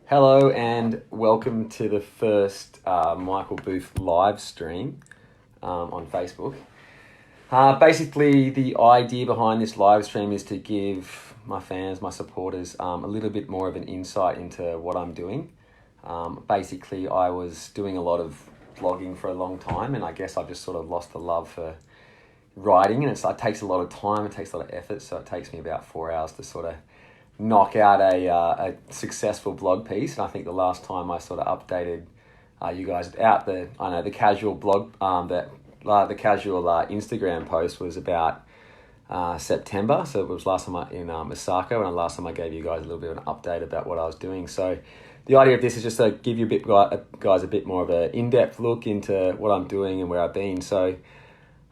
Hello and welcome to the first Michael Booth live stream on Facebook. Basically, the idea behind this live stream is to give my fans, my supporters, a little bit more of an insight into what I'm doing. Basically, I was doing a lot of vlogging for a long time, and I guess I've just sort of lost the love for writing, and it takes a lot of time, it takes a lot of effort, so it takes me about 4 hours to sort of knock out a successful blog piece. And I think the last time I sort of updated you guys out the casual blog the casual Instagram post was about September. So it was last time in Osaka, and the last time I gave you guys a little bit of an update about what I was doing. So the idea of this is just to give you guys a bit more of an in-depth look into what I'm doing and where I've been. So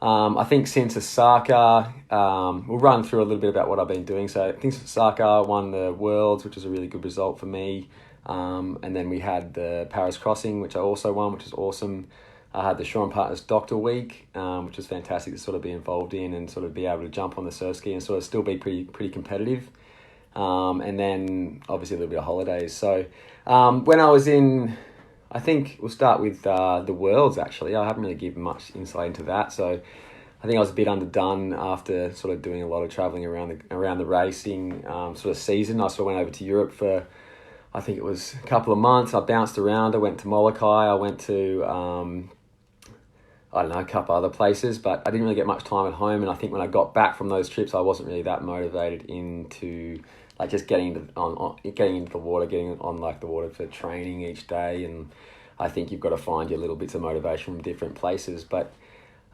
I think since Osaka, we'll run through a little bit about what I've been doing. So I think Osaka won the Worlds, which was a really good result for me. And then we had the Paris Crossing, which I also won, which is awesome. I had the Shore and Partners Doctor Week, which was fantastic to sort of be involved in and sort of be able to jump on the surf ski and sort of still be pretty competitive. And then obviously a little bit of holidays. So when I was in... I think we'll start with the Worlds, actually. I haven't really given much insight into that. So I think I was a bit underdone after sort of doing a lot of travelling around the racing sort of season. I sort of went over to Europe for, I think it was a couple of months. I bounced around. I went to Molokai. I went to, a couple other places. But I didn't really get much time at home. And I think when I got back from those trips, I wasn't really that motivated into... like just getting into the water, getting on like the water for training each day. And I think you've got to find your little bits of motivation from different places. But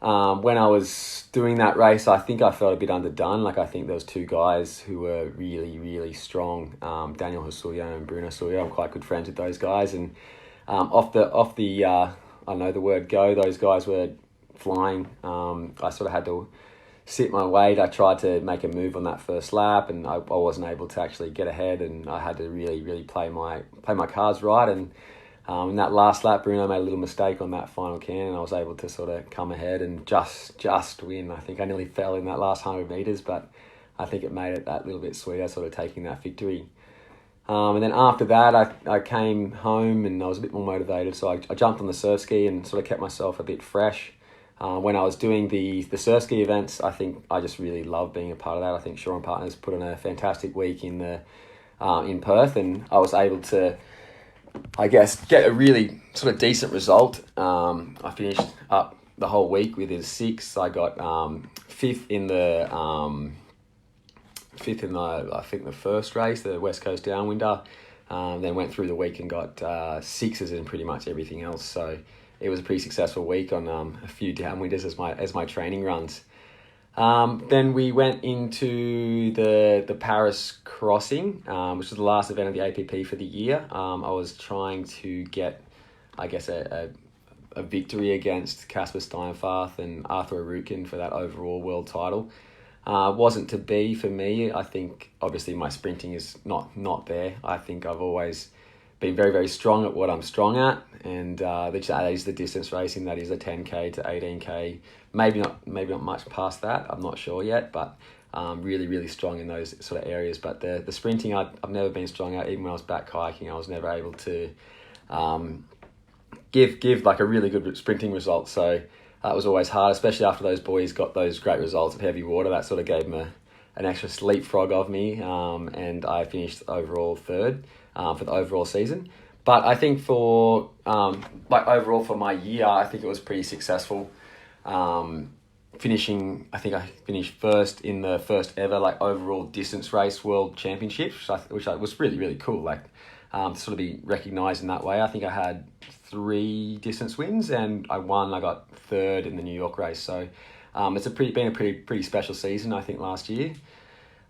when I was doing that race, I think I felt a bit underdone. Like I think there was two guys who were really, really strong, Daniel Hasuya and Bruno Suya. I'm quite good friends with those guys. And off the I know the word go, those guys were flying. I sort of had to sit my weight. I tried to make a move on that first lap, and I wasn't able to actually get ahead, and I had to really, really play my cards right. And in that last lap, Bruno made a little mistake on that final can, and I was able to sort of come ahead and just win. I think I nearly fell in that last 100 metres, but I think it made it that little bit sweeter, sort of taking that victory. And then after that, I came home and I was a bit more motivated, so I jumped on the surf ski and sort of kept myself a bit fresh. When I was doing the surf ski events, I think I just really loved being a part of that. I think Shore and Partners put on a fantastic week in Perth, and I was able to, I guess, get a really sort of decent result. I finished up the whole week with a 6. I got fifth in the I think the first race, the West Coast Downwinder. Then went through the week and got 6s in pretty much everything else. So it was a pretty successful week on a few downwinders as my training runs. Then we went into the Paris Crossing, which was the last event of the APP for the year. I was trying to get, I guess, a victory against Casper Steinfarth and Arthur Arukin for that overall world title. Wasn't to be for me. I think obviously my sprinting is not there. I think I've always been very, very strong at what I'm strong at, and that is the distance racing. That is a 10k to 18k, maybe not much past that. I'm not sure yet, but really, really strong in those sort of areas. But the sprinting, I've never been strong at. Even when I was back hiking, I was never able to give like a really good sprinting result. So that was always hard, especially after those boys got those great results at heavy water. That sort of gave them an extra leapfrog of me, and I finished overall third for the overall season. But I think for overall for my year, I think it was pretty successful. I finished first in the first ever overall distance race world championship, which was really, really cool. To sort of be recognised in that way. I think I had 3 distance wins, and I got third in the New York race. So it's been a pretty special season, I think, last year.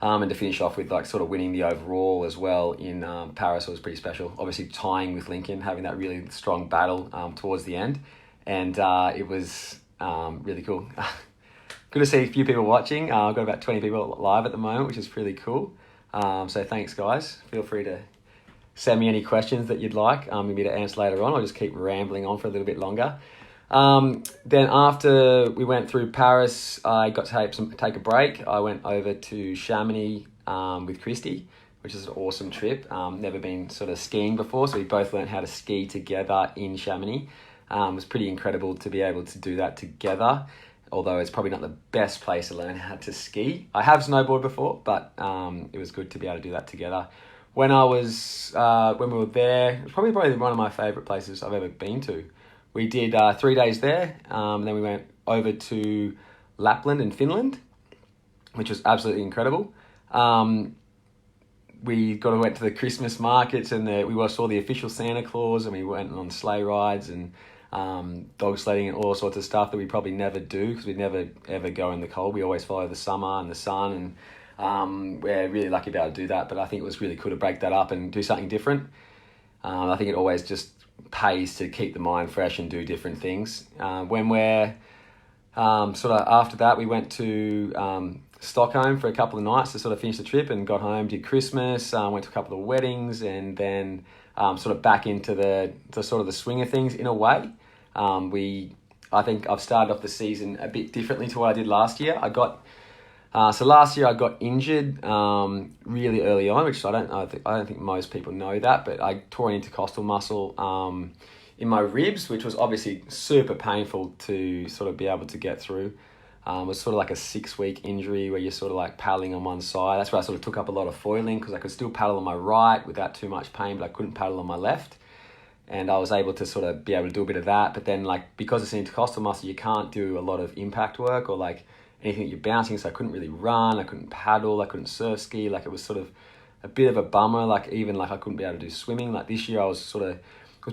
And to finish off with sort of winning the overall as well in Paris was pretty special. Obviously tying with Lincoln, having that really strong battle towards the end, and it was really cool. Good to see a few people watching. I've got about 20 people live at the moment, which is really cool. So thanks, guys. Feel free to send me any questions that you'd like me to answer later on. I'll just keep rambling on for a little bit longer. Then after we went through Paris, I got to take a break. I went over to Chamonix with Christy, which is an awesome trip. Never been sort of skiing before, so we both learned how to ski together in Chamonix. It was pretty incredible to be able to do that together, although it's probably not the best place to learn how to ski. I have snowboarded before, but it was good to be able to do that together. When we were there, it was probably one of my favourite places I've ever been to. We did 3 days there, and then we went over to Lapland in Finland, which was absolutely incredible. We went to the Christmas markets, and we saw the official Santa Claus, and we went on sleigh rides and dog sledding and all sorts of stuff that we probably never do because we never ever go in the cold. We always follow the summer and the sun, and we're really lucky to be able to do that. But I think it was really cool to break that up and do something different. I think it always just pays to keep the mind fresh and do different things. When we're sort of after that, we went to Stockholm for a couple of nights to sort of finish the trip and got home, did Christmas, went to a couple of weddings, and then sort of back into the sort of the swing of things in a way. I think I've started off the season a bit differently to what I did last year. So last year I got injured really early on, which I don't think most people know that, but I tore an intercostal muscle in my ribs, which was obviously super painful to sort of be able to get through. It was sort of like a 6-week injury where you're sort of like paddling on one side. That's where I sort of took up a lot of foiling because I could still paddle on my right without too much pain, but I couldn't paddle on my left. And I was able to sort of be able to do a bit of that. But then like because it's an intercostal muscle, you can't do a lot of impact work or like anything that you're bouncing. So I couldn't really run, I couldn't paddle, I couldn't surf ski. Like it was sort of a bit of a bummer. Like even like I couldn't be able to do swimming. Like this year I was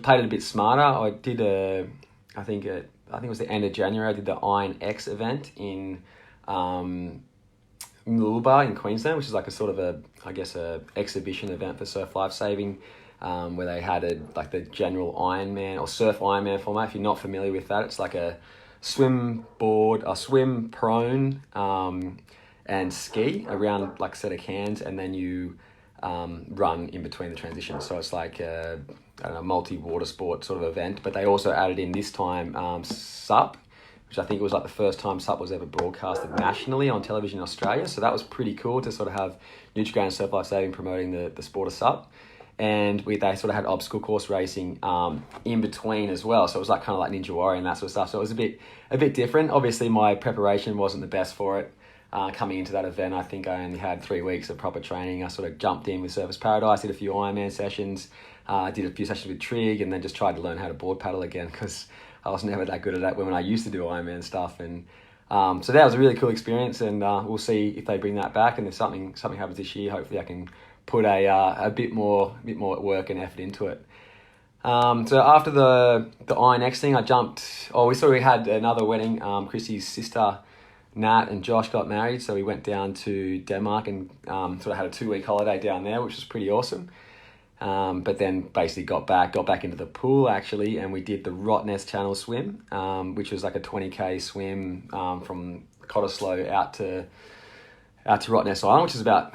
played it a bit smarter. I did I think it was the end of January, I did the Iron X event in Mooloolaba in Queensland, which is like a sort of a exhibition event for surf lifesaving, where they had the general Ironman or surf Ironman format. If you're not familiar with that, it's like a swim prone, and ski around like a set of cans, and then you run in between the transitions. So it's like multi-water sport sort of event, but they also added in this time SUP, which I think was like the first time SUP was ever broadcasted nationally on television in Australia. So that was pretty cool to sort of have Nutrigrain Surf Life Saving promoting the sport of SUP. And they sort of had obstacle course racing in between as well. So it was like kind of like Ninja Warrior and that sort of stuff. So it was a bit different. Obviously my preparation wasn't the best for it. Coming into that event, I think I only had 3 weeks of proper training. I sort of jumped in with Surfers Paradise, did a few Ironman sessions, did a few sessions with Trig, and then just tried to learn how to board paddle again because I was never that good at that when I used to do Ironman stuff. And so that was a really cool experience, and we'll see if they bring that back. And if something happens this year, hopefully I can put a bit more work and effort into it. So after the Iron X thing, we had another wedding. Chrissy's sister Nat and Josh got married, so we went down to Denmark and sort of had a 2-week holiday down there, which was pretty awesome. But then basically got back into the pool actually, and we did the Rottnest Channel swim, which was like a 20k swim from Cottesloe out to Rottnest Island, which is about,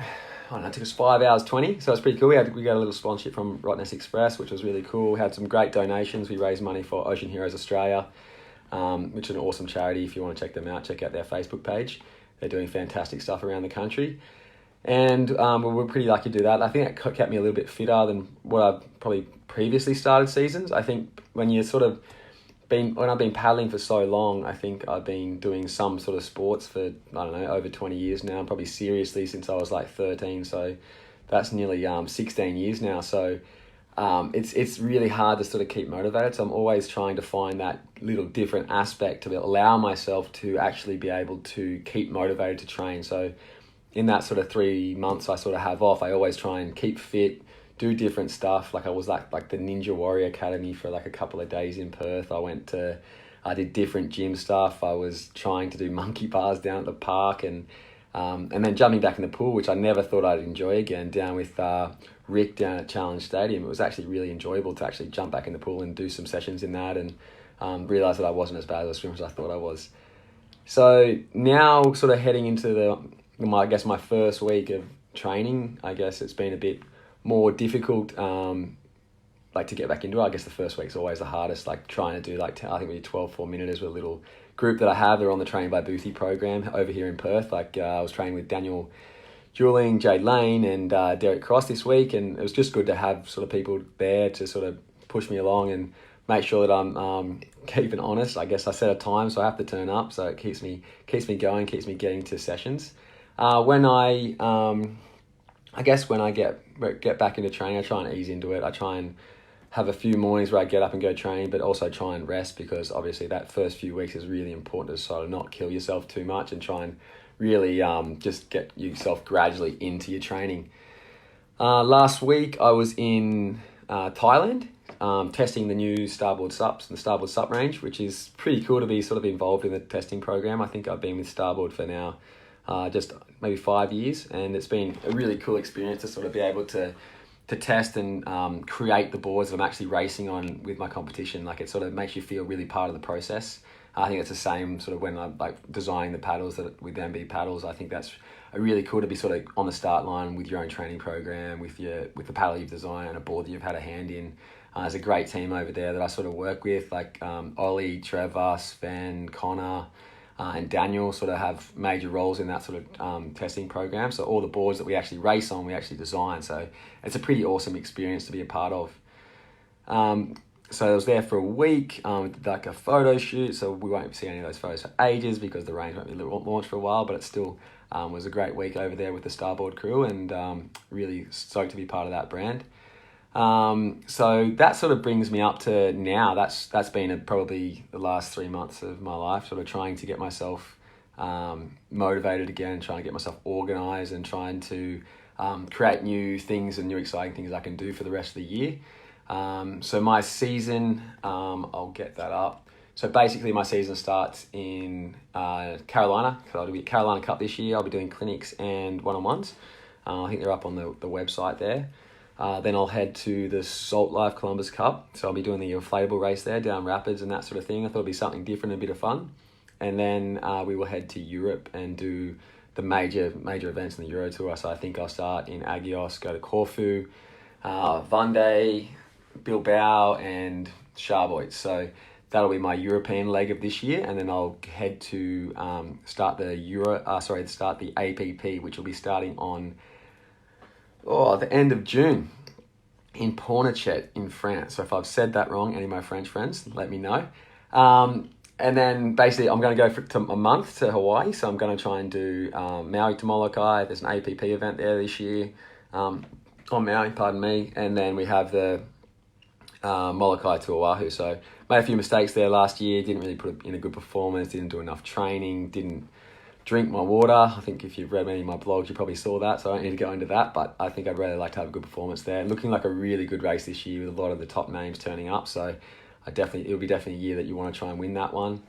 it took us 5 hours 20, so it's pretty cool. We got a little sponsorship from Rottnest Express, which was really cool. We had some great donations. We raised money for Ocean Heroes Australia, which is an awesome charity. If you want to check them out, check out their Facebook page. They're doing fantastic stuff around the country. And we were pretty lucky to do that. I think that kept me a little bit fitter than what I've probably previously started seasons. I think when I've been paddling for so long, I think I've been doing some sort of sports for, over 20 years now, probably seriously since I was like 13. So that's nearly 16 years now. So it's really hard to sort of keep motivated. So I'm always trying to find that little different aspect to allow myself to actually be able to keep motivated to train. So in that sort of 3 months I sort of have off, I always try and keep fit, do different stuff. Like I was like the Ninja Warrior Academy for like a couple of days in Perth. I did different gym stuff. I was trying to do monkey bars down at the park, and then jumping back in the pool, which I never thought I'd enjoy again, down with Rick down at Challenge Stadium. It was actually really enjoyable to actually jump back in the pool and do some sessions in that, and realise that I wasn't as bad as a swimmer as I thought I was. So now sort of heading into my first week of training, I guess it's been a bit more difficult to get back into it. I guess the first week's always the hardest, like trying to do I think we did 12 4-minuters with a little group that I have. They're on the Training by Boothie program over here in Perth. I was training with Daniel Julian, Jade Lane and Derek Cross this week, and it was just good to have sort of people there to sort of push me along and make sure that I'm keeping honest. I guess I set a time, so I have to turn up, so it keeps me going, keeps me getting to sessions. When I guess when I get back into training, I try and ease into it. I try and have a few mornings where I get up and go train, but also try and rest, because obviously that first few weeks is really important to sort of not kill yourself too much and try and really just get yourself gradually into your training. Last week I was in Thailand testing the new Starboard SUPs and the Starboard SUP range, which is pretty cool to be sort of involved in the testing program. I think I've been with Starboard for now just maybe 5 years, and it's been a really cool experience to sort of be able to test and create the boards that I'm actually racing on with my competition. Like, it sort of makes you feel really part of the process. I think it's the same sort of when I'm like designing the paddles that with MB paddles. I think that's really cool to be sort of on the start line with your own training program, with the paddle you've designed and a board that you've had a hand in. There's a great team over there that I sort of work with, like Ollie, Trevor, Sven, Connor, and Daniel sort of have major roles in that sort of testing program. So all the boards that we actually race on, we actually design. So it's a pretty awesome experience to be a part of. So I was there for a week, like a photo shoot. So we won't see any of those photos for ages because the range won't be launched for a while, but it still was a great week over there with the Starboard crew, and really stoked to be part of that brand. So that sort of brings me up to now. That's been probably the last 3 months of my life, sort of trying to get myself motivated again, trying to get myself organized, and trying to create new things and new exciting things I can do for the rest of the year. So my season, I'll get that up. So basically my season starts in Carolina. I'll do the Carolina Cup this year. I'll be doing clinics and one-on-ones. I think they're up on the website there. Then I'll head to the Salt Life Columbus Cup. So I'll be doing the inflatable race there, down rapids and that sort of thing. I thought it'd be something different, a bit of fun. And then we will head to Europe and do the major events in the Euro Tour. So I think I'll start in Agios, go to Corfu, Vendée, Bilbao and Starboard. So that'll be my European leg of this year, and then I'll head to start the APP, which will be starting on the end of June in Pornichet in France. So if I've said that wrong, any of my French friends, let me know. And then basically I'm going to go for a month to Hawaii. So I'm going to try and do Maui to Molokai. There's an APP event there this year on Maui, pardon me. And then we have the Molokai to Oahu. So made a few mistakes there last year, didn't really put in a good performance, didn't do enough training, didn't drink my water. I think if you've read any of my blogs, you probably saw that, so I don't need to go into that, but I think I'd really like to have a good performance there. Looking like a really good race this year with a lot of the top names turning up, so it'll be definitely a year that you want to try and win that one.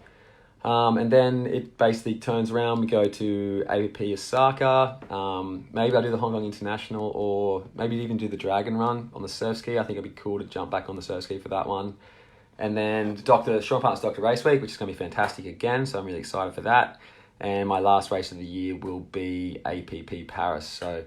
And then it basically turns around, we go to APP Osaka, maybe I'll do the Hong Kong International, or maybe even do the Dragon Run on the surf ski. I think it'd be cool to jump back on the surf ski for that one. And then Sean Partner's Dr. Race Week, which is going to be fantastic again, so I'm really excited for that. And my last race of the year will be APP Paris. So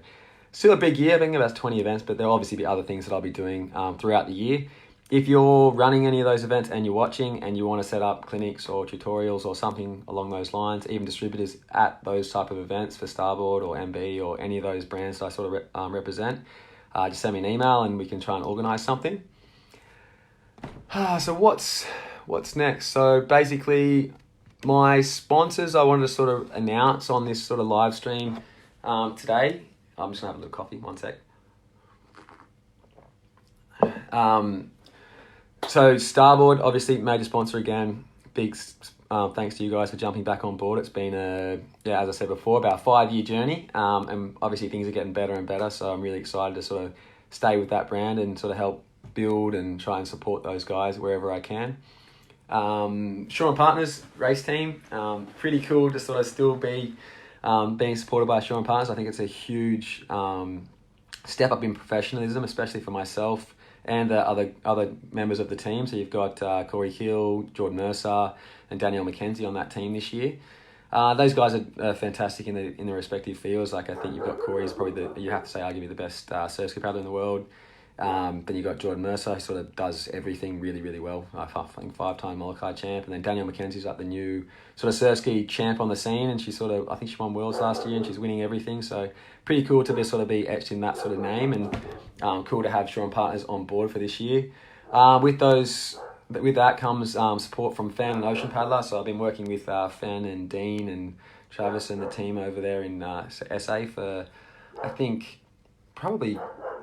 still a big year, I think about 20 events, but there'll obviously be other things that I'll be doing throughout the year. If you're running any of those events and you're watching and you want to set up clinics or tutorials or something along those lines, even distributors at those type of events for Starboard or MB or any of those brands that I sort of represent, just send me an email and we can try and organize something. So what's next? So basically my sponsors I wanted to sort of announce on this sort of live stream today. I'm just gonna have a little coffee, one sec. So Starboard, obviously major sponsor again. Big thanks to you guys for jumping back on board. It's been as I said before, about a 5-year journey, and obviously things are getting better and better. So I'm really excited to sort of stay with that brand and sort of help build and try and support those guys wherever I can. Sean Partners race team, pretty cool to sort of still be being supported by Sean Partners. I think it's a huge step up in professionalism, especially for myself and the other members of the team. So you've got Corey Hill, Jordan Mercer, and Danielle McKenzie on that team this year. Those guys are fantastic in their respective fields. Like I think you've got Corey's probably you have to say arguably the best surf ski paddler in the world, Then you got Jordan Mercer, who sort of does everything really, really well. I think 5-time Molokai champ. And then Danielle McKenzie's like the new sort of surski champ on the scene. And I think she won Worlds last year and she's winning everything. So pretty cool to sort of be etched in that sort of name. And cool to have Sean Partners on board for this year. With that comes support from Fan and Ocean Paddler. So I've been working with Fan and Dean and Travis and the team over there in SA for, I think, probably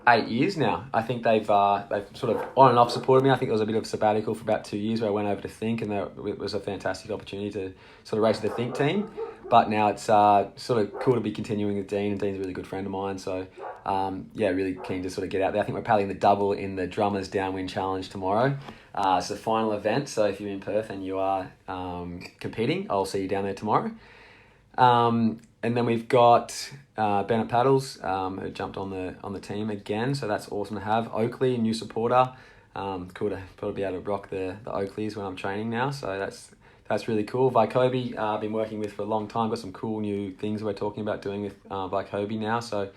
8 years now. I think they've sort of on and off supported me. I think there was a bit of a sabbatical for about 2 years where I went over to Think, and it was a fantastic opportunity to sort of race with the Think team. But now it's sort of cool to be continuing with Dean, and Dean's a really good friend of mine. So really keen to sort of get out there. I think we're paddling the double in the Drummers Downwind Challenge tomorrow. It's the final event, so if you're in Perth and you are competing, I'll see you down there tomorrow. And then we've got Bennett Paddles, who jumped on the team again, so that's awesome to have. Oakley, a new supporter. Cool to probably be able to rock the Oakleys when I'm training now, so that's really cool. Vycobi, I've been working with for a long time. Got some cool new things we're talking about doing with Vycobi now, so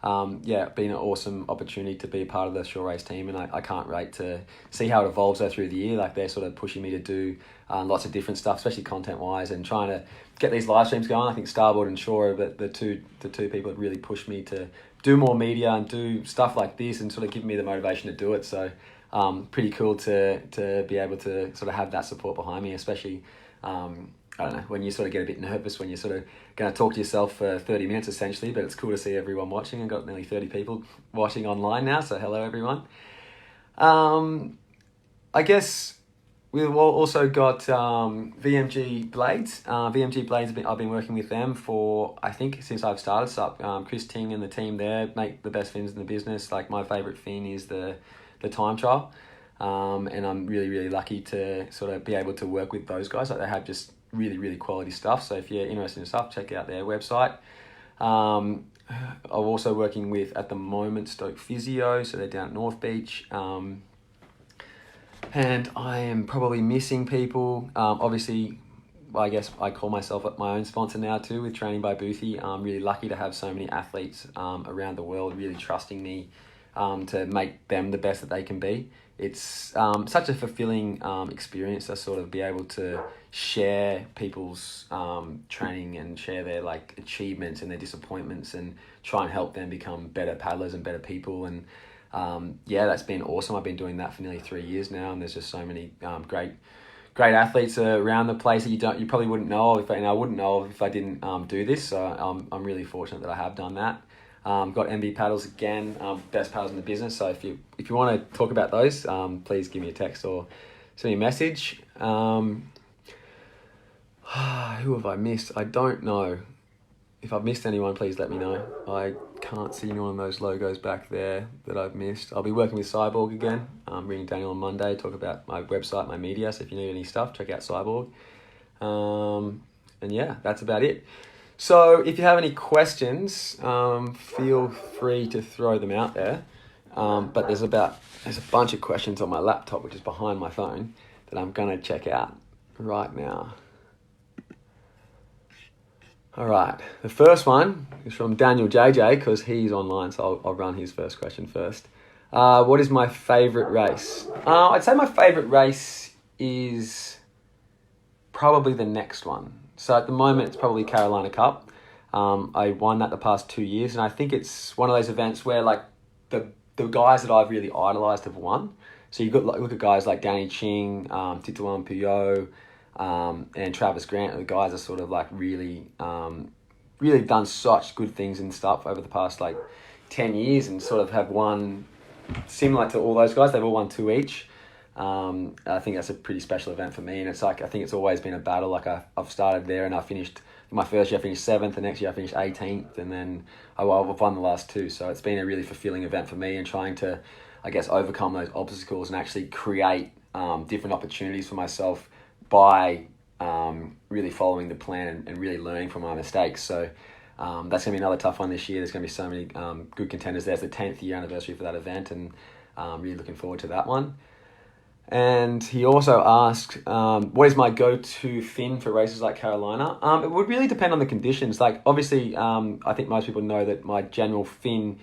been an awesome opportunity to be a part of the shore race team, and I can't wait to see how it evolves through the year. Like, they're sort of pushing me to do lots of different stuff, especially content wise, and trying to get these live streams going. I think Starboard and Shore are the two people that really pushed me to do more media and do stuff like this, and sort of give me the motivation to do it. So pretty cool to be able to sort of have that support behind me, especially I don't know, when you sort of get a bit nervous when you're sort of going to talk to yourself for 30 minutes essentially, but it's cool to see everyone watching. I've got nearly 30 people watching online now, so hello everyone. I guess we've also got VMG Blades. VMG Blades, I've been working with them for, I think, since I've started. So Chris Ting and the team there make the best fins in the business. Like, my favourite fin is the time trial. And I'm really, really lucky to sort of be able to work with those guys. Like, they have just really, really quality stuff. So if you're interested in stuff, check out their website. I'm also working with, at the moment, Stoked Physio. So they're down at North Beach. And I am probably missing people. Obviously, I guess I call myself my own sponsor now too with Training by Boothy. I'm really lucky to have so many athletes around the world really trusting me to make them the best that they can be. It's such a fulfilling experience to sort of be able to share people's training and share their achievements and their disappointments and try and help them become better paddlers and better people. And that's been awesome. I've been doing that for nearly 3 years now, and there's just so many great athletes around the place that you probably wouldn't know of, and I wouldn't know of if I didn't do this. So I'm really fortunate that I have done that. Got MB Paddles again, best paddles in the business. So if you want to talk about those, please give me a text or send me a message. Who have I missed? I don't know. If I've missed anyone, please let me know. I can't see anyone on those logos back there that I've missed. I'll be working with Cyborg again. I'm ringing Daniel on Monday, talk about my website, my media. So if you need any stuff, check out Cyborg. That's about it. So if you have any questions, feel free to throw them out there. But there's a bunch of questions on my laptop, which is behind my phone, that I'm going to check out right now. All right, the first one is from Daniel JJ, because he's online, so I'll run his first question first. What is my favourite race? I'd say my favourite race is probably the next one. So at the moment, it's probably Carolina Cup. I won that the past 2 years, and I think it's one of those events where the guys that I've really idolised have won. So you've got look at guys like Danny Ching, Tituan Puyo, and Travis Grant. The guys are sort of really done such good things and stuff over the past 10 years, and sort of have won similar to all those guys. They've all won 2 each. I think that's a pretty special event for me, and it's I think it's always been a battle. I've started there, and I finished my first year. I finished 7th, the next year I finished 18th, and then I've won the last 2. So it's been a really fulfilling event for me, and trying to, I guess, overcome those obstacles and actually create different opportunities for myself by really following the plan and really learning from my mistakes. So that's going to be another tough one this year. There's going to be so many good contenders there. It's the 10th year anniversary for that event, and really looking forward to that one. And he also asked, what is my go-to fin for races like Carolina? It would really depend on the conditions. Obviously, I think most people know that my general fin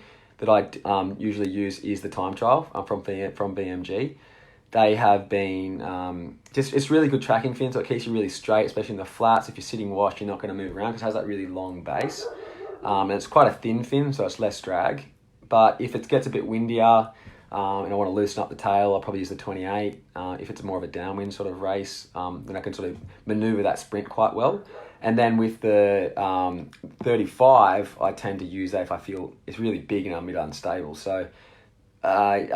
that I usually use is the time trial from BMG. They have been it's really good tracking fin, so it keeps you really straight, especially in the flats. If you're sitting wash, you're not going to move around because it has that really long base. And it's quite a thin fin, so it's less drag. But if it gets a bit windier and I want to loosen up the tail, I'll probably use the 28. If it's more of a downwind sort of race, then I can sort of maneuver that sprint quite well. And then with the 35, I tend to use that if I feel it's really big and I'm a bit unstable. So I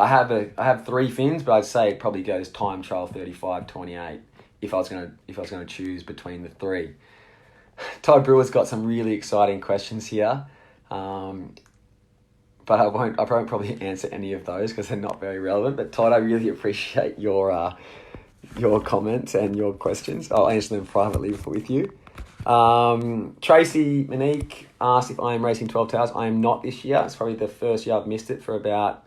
have 3 fins, but I'd say it probably goes time trial 35, 28 if I was gonna choose between the 3. Todd Brewer's got some really exciting questions here, but I won't probably answer any of those because they're not very relevant. But Todd, I really appreciate your comments and your questions. I'll answer them privately with you. Tracy Monique asked if I am racing 12 Towers. I am not this year. It's probably the first year I've missed it for about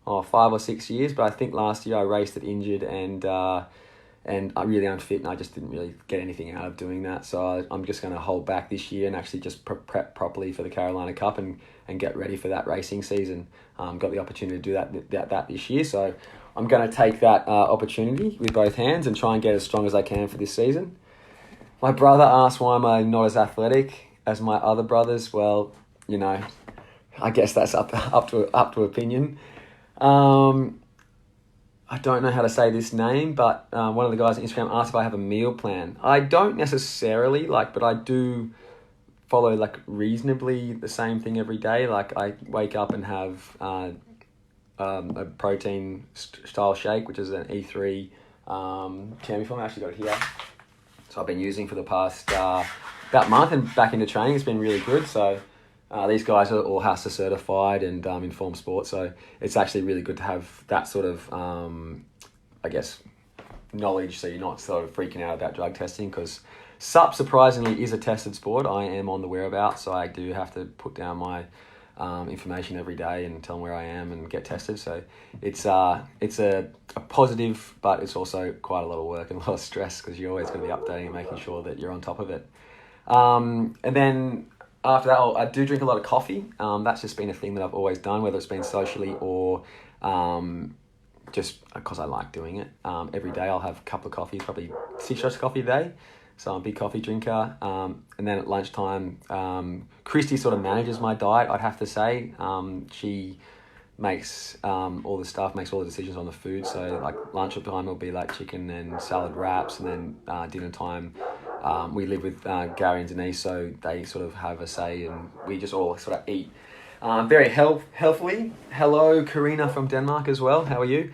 5 or 6 years. But I think last year I raced it injured and I'm really unfit, and I just didn't really get anything out of doing that. So I'm just going to hold back this year and actually just prep properly for the Carolina Cup and get ready for that racing season. Got the opportunity to do that this year, so I'm going to take that opportunity with both hands and try and get as strong as I can for this season. My brother asked why am I not as athletic as my other brothers. Well, I guess that's up to opinion. I don't know how to say this name, but one of the guys on Instagram asked if I have a meal plan. I don't necessarily, but I do follow reasonably the same thing every day. I wake up and have a protein style shake, which is an E3 chamois form. I actually got it here. So I've been using for the past about month and back into training. It's been really good. So these guys are all HASA certified and Informed Sport. So it's actually really good to have that sort of, knowledge, so you're not sort of freaking out about drug testing, because SUP surprisingly is a tested sport. I am on the whereabouts, so I do have to put down my information every day and tell them where I am and get tested. So it's a positive, but it's also quite a lot of work and a lot of stress because you're always going to be updating and making sure that you're on top of it. And then after that, I do drink a lot of coffee. That's just been a thing that I've always done, whether it's been socially or just because I like doing it. Every day I'll have a couple of coffees, probably 6 shots of coffee a day. So I'm a big coffee drinker. And then at lunchtime, Christy sort of manages my diet, I'd have to say. She makes all the stuff, makes all the decisions on the food. So lunchtime will be chicken and salad wraps, and then dinner time, we live with Gary and Denise, so they sort of have a say, and we just all sort of eat very healthily. Hello, Corinna from Denmark as well. How are you?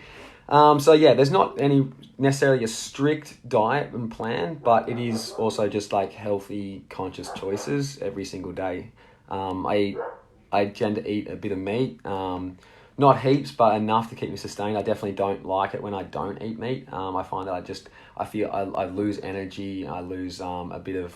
There's not any necessarily a strict diet and plan, but it is also just healthy, conscious choices every single day. I tend to eat a bit of meat, not heaps, but enough to keep me sustained. I definitely don't like it when I don't eat meat. I find that I feel I lose energy. I lose a bit of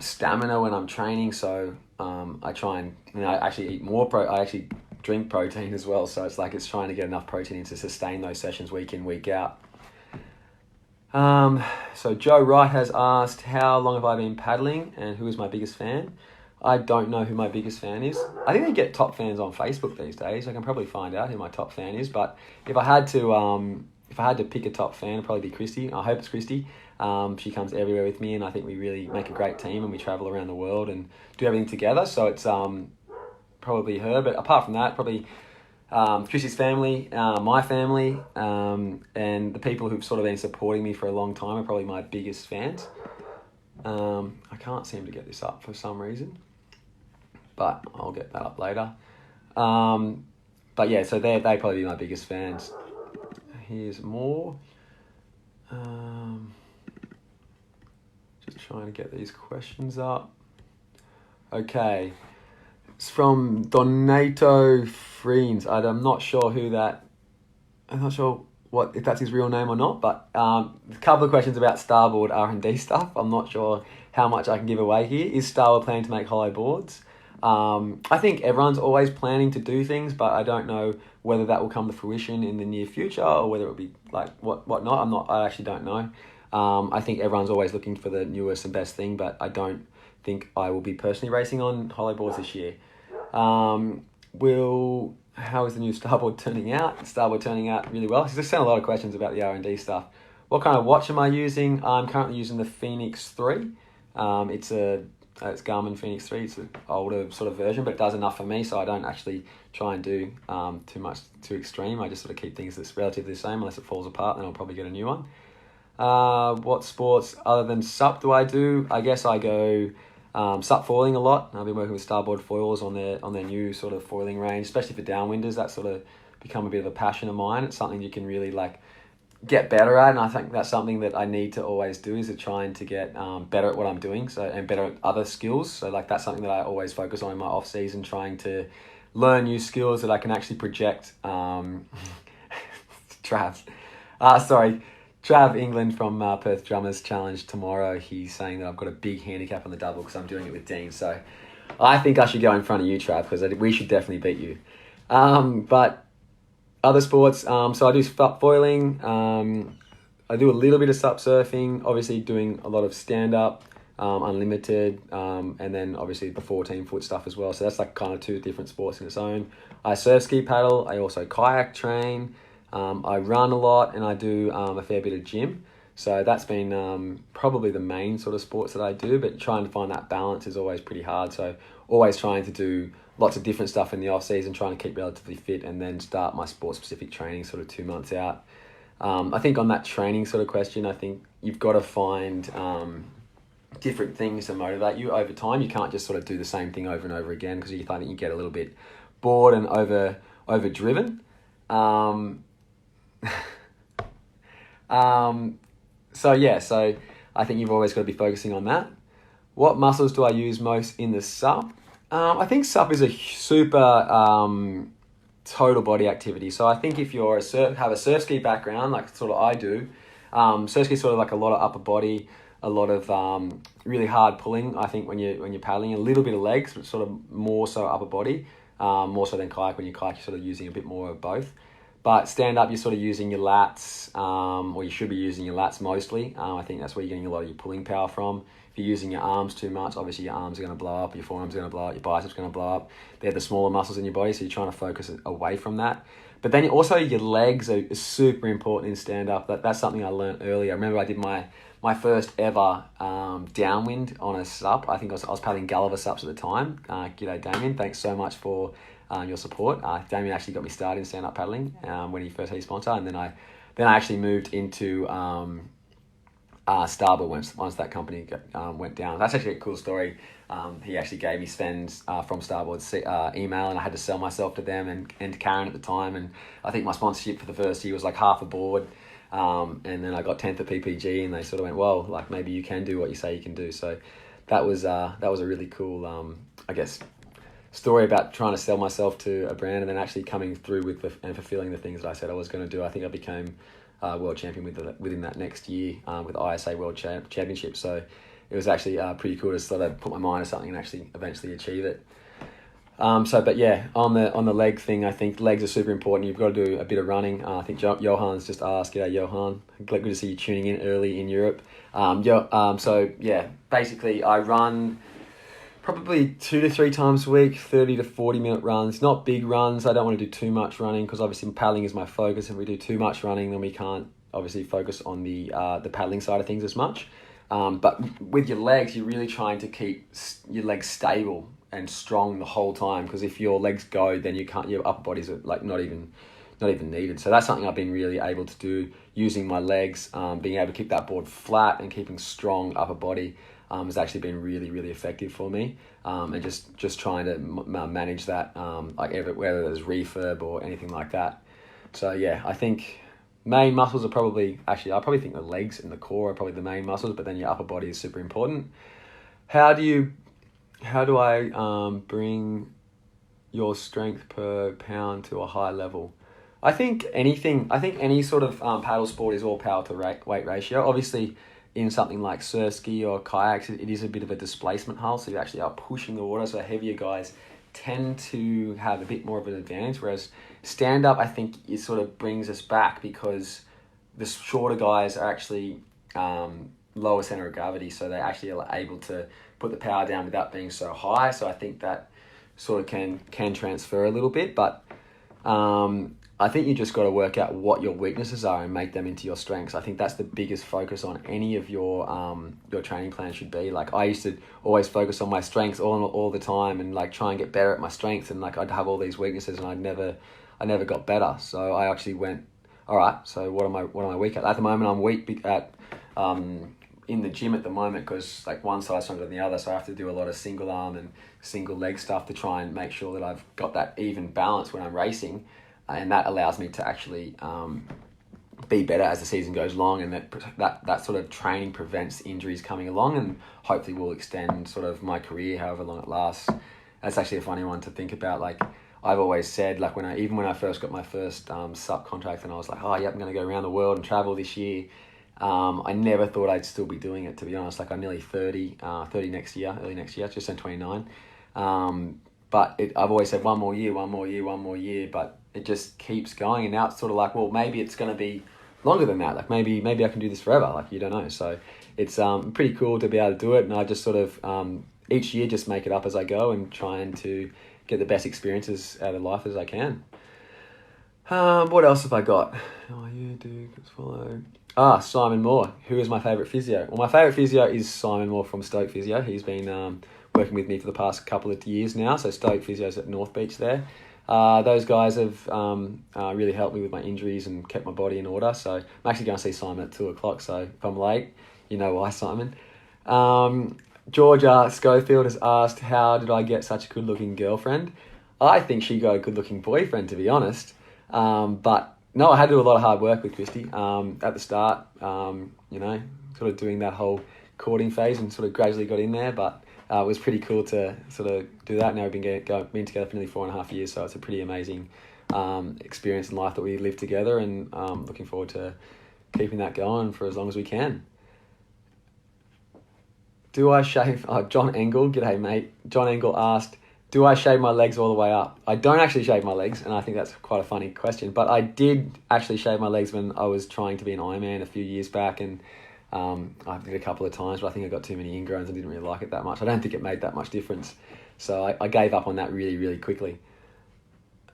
stamina when I'm training. So I try and I actually eat more I actually drink protein as well. So it's trying to get enough protein in to sustain those sessions week in, week out. So Joe Wright has asked, how long have I been paddling and who is my biggest fan? I don't know who my biggest fan is. I think they get top fans on Facebook these days. I can probably find out who my top fan is. But if I had to pick a top fan, it'd probably be Christy. I hope it's Christy. She comes everywhere with me, and I think we really make a great team, and we travel around the world and do everything together. So it's probably her. But apart from that, probably Chrissy's family, my family, and the people who've sort of been supporting me for a long time are probably my biggest fans. I can't seem to get this up for some reason, but I'll get that up later. So they probably be my biggest fans. Here's more. Just trying to get these questions up. Okay. It's from Donato Friends. I'm not sure if that's his real name or not, but a couple of questions about Starboard R&D stuff. I'm not sure how much I can give away here. Is Starboard planning to make hollow boards? I think everyone's always planning to do things, but I don't know whether that will come to fruition in the near future or whether it'll be what not. I actually don't know. I think everyone's always looking for the newest and best thing, but I don't think I will be personally racing on hollow boards this year. how is the new Starboard turning out? Starboard turning out really well. There's sent a lot of questions about the R&D stuff. What kind of watch am I using? I'm currently using the Phoenix 3. It's Garmin Phoenix 3. It's an older sort of version, but it does enough for me, so I don't actually try and do too extreme. I just sort of keep things that's relatively the same. Unless it falls apart, then I'll probably get a new one. What sports other than SUP do I do? I guess I go SUP foiling a lot. I've been working with Starboard foils on their new sort of foiling range, especially for downwinders. That's sort of become a bit of a passion of mine. It's something you can really get better at, and I think that's something that I need to always do, is to try and to get better at what I'm doing, and better at other skills. So that's something that I always focus on in my off season, trying to learn new skills that I can actually project. Trav England from Perth Drummers Challenge tomorrow. He's saying that I've got a big handicap on the double because I'm doing it with Dean. So I think I should go in front of you, Trav, because we should definitely beat you. But other sports, so I do SUP foiling. I do a little bit of SUP surfing, obviously doing a lot of stand-up, unlimited, and then obviously the 14-foot stuff as well. So that's kind of two different sports in its own. I surf ski paddle. I also kayak train. I run a lot, and I do a fair bit of gym. So that's been probably the main sort of sports that I do, but trying to find that balance is always pretty hard. So always trying to do lots of different stuff in the off season, trying to keep relatively fit, and then start my sport specific training sort of 2 months out. I think on that training sort of question, I think you've got to find different things to motivate you over time. You can't just sort of do the same thing over and over again, because you think you get a little bit bored and over driven. So I think you've always got to be focusing on that. What muscles do I use most in the SUP? I think SUP is a super total body activity. So I think if you're have a surf ski background, like sort of I do, surf ski is sort of like a lot of upper body, a lot of really hard pulling. I think when you're paddling, a little bit of legs, but sort of more so upper body, more so than kayak. When you kayak, you're sort of using a bit more of both. But stand up, you're sort of using your lats, or you should be using your lats mostly. I think that's where you're getting a lot of your pulling power from. If you're using your arms too much, obviously your arms are going to blow up, your forearms are going to blow up, your biceps are going to blow up. They're the smaller muscles in your body, so you're trying to focus away from that. But then also your legs are super important in stand up. That's something I learned earlier. I remember I did my first ever downwind on a SUP. I think I was paddling Gulliver SUPs at the time. G'day Damien, thanks so much for your support. Damien actually got me started in stand-up paddling when he first had his sponsor, and then I actually moved into Starboard once that company went down. That's actually a cool story. He actually gave me Sven's from Starboard's email, and I had to sell myself to them and to Karen at the time, and I think my sponsorship for the first year was like half a board, and then I got 10th at PPG, and they sort of went, well, like maybe you can do what you say you can do. So that was a really cool, I guess, story about trying to sell myself to a brand and then actually coming through with and fulfilling the things that I said I was going to do. I think I became world champion within that next year with ISA World Championship. So it was actually pretty cool to sort of put my mind to something and actually eventually achieve it. But yeah, on the leg thing, I think legs are super important. You've got to do a bit of running. I think Johan's just asked, g'day Johan, good to see you tuning in early in Europe. So yeah, basically I run probably 2 to 3 times a week, 30 to 40 minute runs, not big runs. I don't want to do too much running because obviously paddling is my focus. If we do too much running, then we can't obviously focus on the paddling side of things as much. But with your legs, you're really trying to keep your legs stable and strong the whole time, because if your legs go, then your upper bodies are like not even needed. So that's something I've been really able to do using my legs, being able to keep that board flat and keeping strong upper body. Has actually been really, really effective for me, and just trying to manage that, whether there's refurb or anything like that. So yeah, I think main muscles are probably, I think the legs and the core are probably the main muscles, but then your upper body is super important. How do I bring your strength per pound to a high level? I think any sort of paddle sport is all power to weight ratio. Obviously, in something like surf ski or kayaks, it is a bit of a displacement hull, so you actually are pushing the water, so heavier guys tend to have a bit more of an advantage, whereas stand-up, I think, it sort of brings us back because the shorter guys are actually lower center of gravity, so they actually are able to put the power down without being so high. So I think that sort of can transfer a little bit, but I think you just got to work out what your weaknesses are and make them into your strengths. I think that's the biggest focus on any of your training plan should be. Like, I used to always focus on my strengths all the time and like try and get better at my strengths, and like I'd have all these weaknesses and I never got better. So I actually went, all right, so what am I weak at? At the moment, I'm weak at in the gym at the moment, because like one side's stronger than the other, so I have to do a lot of single arm and single leg stuff to try and make sure that I've got that even balance when I'm racing, and that allows me to actually be better as the season goes along, and that sort of training prevents injuries coming along, and hopefully will extend sort of my career however long it lasts. That's actually a funny one to think about. Like, I've always said, like when I first got my first subcontract, and I was like, oh yeah, I'm going to go around the world and travel this year. I never thought I'd still be doing it, to be honest. Like, I'm nearly 30 early next year, just turned 29. But I've always said one more year, but it just keeps going. And now it's sort of like, well, maybe it's going to be longer than that. Like, maybe I can do this forever. Like, you don't know. So it's pretty cool to be able to do it. And I just sort of, each year, just make it up as I go and trying to get the best experiences out of life as I can. What else have I got? Oh, you do follow. Simon Moore. Who is my favourite physio? Well, my favourite physio is Simon Moore from Stoked Physio. He's been working with me for the past couple of years now. So Stoked Physio's at North Beach there. Those guys have really helped me with my injuries and kept my body in order. So I'm actually going to see Simon at 2:00. So if I'm late, you know why, Simon. Georgia Schofield has asked, how did I get such a good-looking girlfriend? I think she got a good-looking boyfriend, to be honest. But no, I had to do a lot of hard work with Christy at the start, sort of doing that whole courting phase, and sort of gradually got in there. But it was pretty cool to sort of do that. Now we've been together for nearly 4.5 years, so it's a pretty amazing experience in life that we live together, and looking forward to keeping that going for as long as we can. Do I shave... John Engel, g'day mate. John Engel asked, do I shave my legs all the way up? I don't actually shave my legs, and I think that's quite a funny question, but I did actually shave my legs when I was trying to be an Ironman a few years back, and I did a couple of times, but I think I got too many ingrowns and didn't really like it that much. I don't think it made that much difference, so I gave up on that really, really quickly.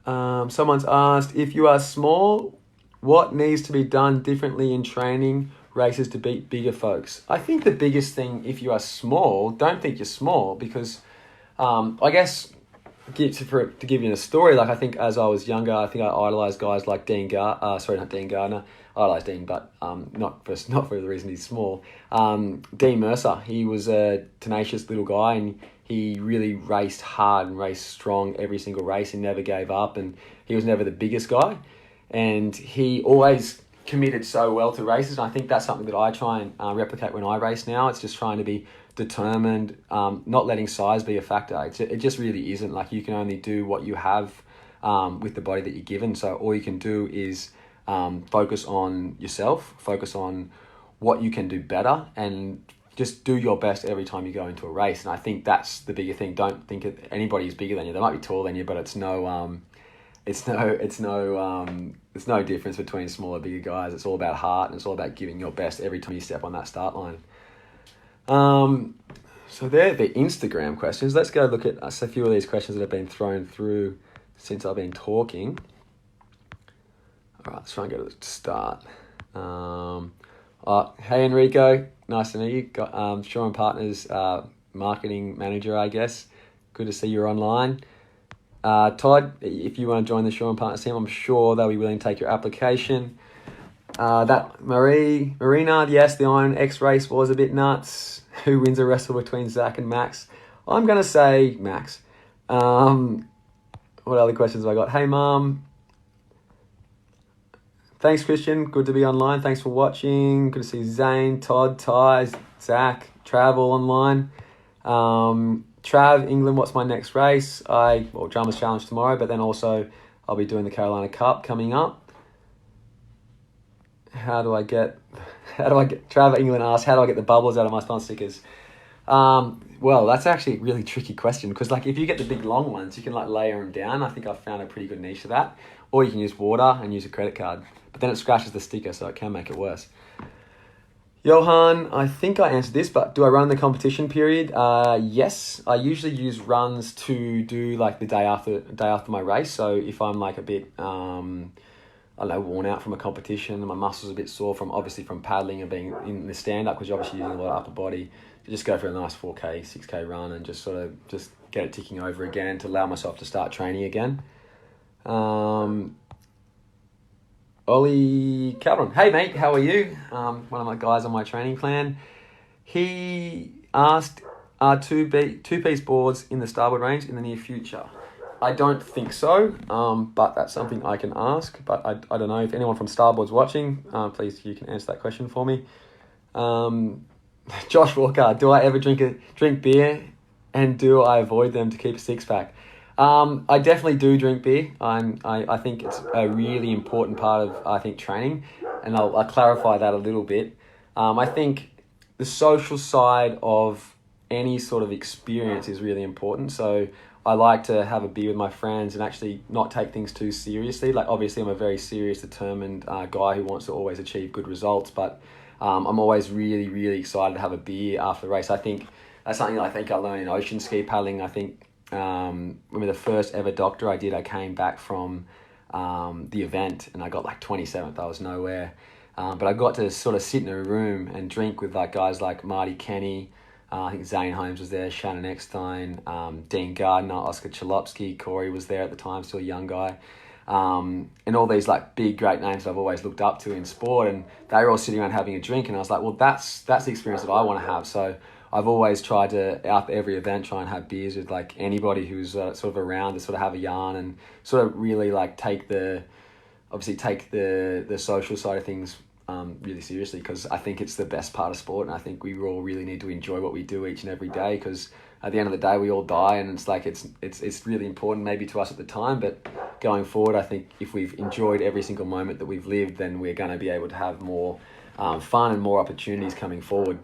Someone's asked, if you are small, what needs to be done differently in training races to beat bigger folks? I think the biggest thing, if you are small, don't think you're small, because I guess to give you a story, like I think as I was younger, I think I idolised guys like not Dean Gardner. I idolised Dean, but not for the reason he's small. Dean Mercer, he was a tenacious little guy, and he really raced hard and raced strong every single race and never gave up, and he was never the biggest guy, and he always committed so well to races, and I think that's something that I try and replicate when I race now. It's just trying to be determined, not letting size be a factor. It just really isn't. Like, you can only do what you have with the body that you're given, so all you can do is focus on yourself, focus on what you can do better, and just do your best every time you go into a race. And I think that's the bigger thing. Don't think that anybody is bigger than you. They might be taller than you, but it's no difference between smaller, bigger guys. It's all about heart, and it's all about giving your best every time you step on that start line. So they're the Instagram questions. Let's go look at a few of these questions that have been thrown through since I've been talking. All right, let's try and go to the start. Hey Enrico, nice to meet you. Got Sean Partners marketing manager, I guess. Good to see you're online. Todd, if you want to join the Sean Partners team, I'm sure they'll be willing to take your application. That Marina, yes, the Iron X race was a bit nuts. Who wins a wrestle between Zach and Max? I'm going to say Max. What other questions have I got? Hey, Mum. Thanks, Christian. Good to be online. Thanks for watching. Good to see Zane, Todd, Ty, Zach, Trav all online. Trav, England, what's my next race? Drummers Challenge tomorrow, but then also I'll be doing the Carolina Cup coming up. How do I get Trav England asked, how do I get the bubbles out of my sponsor stickers? Well, that's actually a really tricky question, because like if you get the big long ones, you can like layer them down. I think I've found a pretty good niche for that. Or you can use water and use a credit card, but then it scratches the sticker, so it can make it worse. Johan, I think I answered this, but do I run in the competition period? Yes, I usually use runs to do like the day after my race. So if I'm like a bit, I don't know, worn out from a competition, and my muscles are a bit sore from paddling and being in the stand up, because you're obviously using a lot of upper body, to just go for a nice 4K, 6K run and just sort of just get it ticking over again to allow myself to start training again. Ollie Calderon, hey mate, how are you? One of my guys on my training plan. He asked, are two-piece boards in the Starboard range in the near future? I don't think so, but that's something I can ask. But I don't know if anyone from Starboard's watching. Please, you can answer that question for me. Josh Walker, do I ever drink beer, and do I avoid them to keep a six-pack? I definitely do drink beer. I think it's a really important part of training, and I'll clarify that a little bit. I think the social side of any sort of experience is really important. So I like to have a beer with my friends and actually not take things too seriously. Like, obviously I'm a very serious, determined guy who wants to always achieve good results, but I'm always really, really excited to have a beer after the race. I think that's something I learned in ocean ski paddling. I think remember the first ever doctor I did, I came back from the event and I got like 27th. I was nowhere. But I got to sort of sit in a room and drink with like guys like Marty Kenny, I think Zane Holmes was there, Shannon Eckstein, Dean Gardner, Oscar Chalopsky, Corey was there at the time, still a young guy. And all these like big, great names I've always looked up to in sport, and they were all sitting around having a drink, and I was like, well, that's the experience that I want to have. So I've always tried to, after every event, try and have beers with like anybody who's sort of around to sort of have a yarn and sort of really like take the social side of things really seriously, because I think it's the best part of sport, and I think we all really need to enjoy what we do each and every day, because at the end of the day we all die, and it's like it's really important maybe to us at the time, but going forward I think if we've enjoyed every single moment that we've lived, then we're going to be able to have more fun and more opportunities coming forward.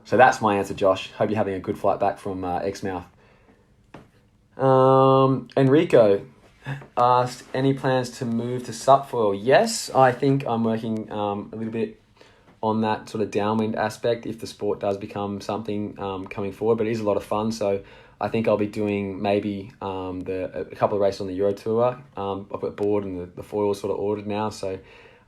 So that's my answer, Josh. Hope you're having a good flight back from Exmouth. Enrico asked, any plans to move to Supfoil? Yes, I think I'm working a little bit on that sort of downwind aspect if the sport does become something coming forward, but it is a lot of fun. So I think I'll be doing maybe a couple of races on the Euro Tour. I've got board and the foil's sort of ordered now, so